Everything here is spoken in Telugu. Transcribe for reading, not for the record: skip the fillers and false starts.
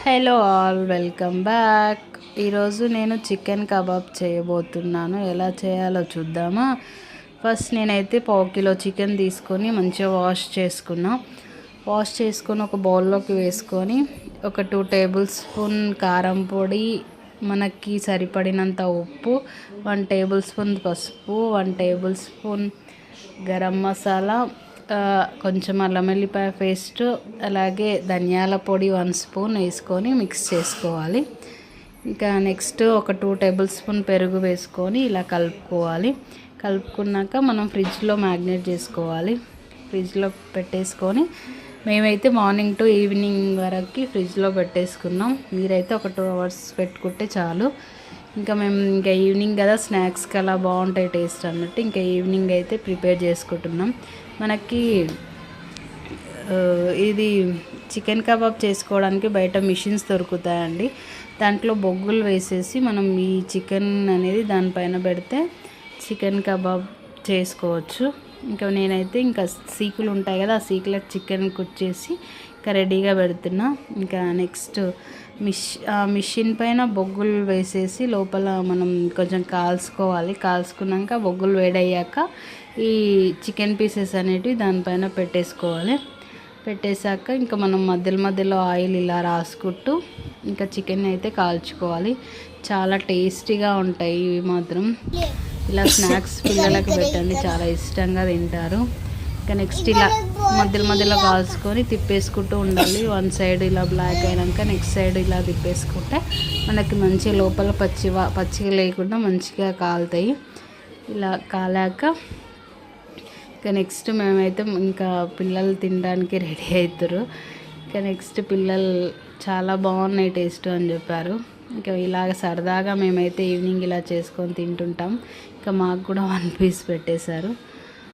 Hello all, welcome back. ఈరోజు నేను చికెన్ కబాబ్ చేయబోతున్నాను. ఎలా చేయాలో చూద్దామా. ఫస్ట్ నేనైతే 1/2 కిలో చికెన్ తీసుకొని మంచిగా వాష్ చేసుకొని ఒక బౌల్లోకి వేసుకొని ఒక 2 టేబుల్ స్పూన్ కారం పొడి, మనకి సరిపడినంత ఉప్పు, 1 టేబుల్ స్పూన్ పసుపు, 1 టేబుల్ స్పూన్ గరం మసాలా, కొంచెం అల్లం వెల్లిపాయ పేస్ట్, అలాగే ధనియాల పొడి 1 స్పూన్ వేసుకొని మిక్స్ చేసుకోవాలి. ఇంకా నెక్స్ట్ ఒక 2 టేబుల్ స్పూన్ పెరుగు వేసుకొని ఇలా కలుపుకున్నాక మనం ఫ్రిడ్జ్లో మ్యాగ్నేట్ చేసుకోవాలి. ఫ్రిడ్జ్లో పెట్టేసుకొని మేమైతే మార్నింగ్ టు ఈవినింగ్ వరకు ఫ్రిడ్జ్లో పెట్టేసుకున్నాం. మీరైతే ఒక 2 అవర్స్ పెట్టుకుంటే చాలు. ఇంకా ఈవినింగ్ కదా, స్నాక్స్కి అలా బాగుంటాయి టేస్ట్ అన్నట్టు ఇంకా ఈవినింగ్ అయితే ప్రిపేర్ చేసుకుంటున్నాం. మనకి ఇది చికెన్ కబాబ్ చేసుకోవడానికి బయట మిషన్స్ దొరుకుతాయండి. దాంట్లో బొగ్గులు వేసేసి మనం ఈ చికెన్ అనేది దానిపైన పెడితే చికెన్ కబాబ్ చేసుకోవచ్చు. నేనైతే సీకులు ఉంటాయి కదా, ఆ సీకులకు చికెన్ కుక్ చేసి ఇంకా రెడీగా పెడుతున్నా. ఇంకా నెక్స్ట్ మిషన్ పైన బొగ్గులు వేసేసి లోపల మనం కొంచెం కాల్చుకున్నాక బొగ్గులు వేడయ్యాక ఈ చికెన్ పీసెస్ అనేటివి దానిపైన పెట్టేశాక ఇంకా మనం మధ్యలో ఆయిల్ ఇలా రాసుకుంటూ ఇంకా చికెన్ అయితే కాల్చుకోవాలి. చాలా టేస్టీగా ఉంటాయి ఇవి మాత్రం. ఇలా స్నాక్స్ పిల్లలకు పెట్టండి, చాలా ఇష్టంగా తింటారు. ఇంకా నెక్స్ట్ ఇలా మధ్యలో కాల్చుకొని తిప్పేసుకుంటూ ఉండాలి. 1 సైడ్ ఇలా బ్లాక్ అయినాక నెక్స్ట్ సైడ్ ఇలా తిప్పేసుకుంటే మనకి మంచిగా లోపల పచ్చిగా లేకుండా మంచిగా కాలుతాయి. ఇలా కాలాక ఇంకా నెక్స్ట్ మేమైతే ఇంకా పిల్లలు తినడానికి రెడీ అవుతారు. ఇంకా నెక్స్ట్ పిల్లలు చాలా బాగున్నాయి టేస్ట్ అని చెప్పారు. ఇంకా ఇలాగ సరదాగా మేమైతే ఈవినింగ్ ఇలా చేసుకొని తింటుంటాం. ఇంకా మాకు కూడా 1 పీస్ పెట్టేశారు.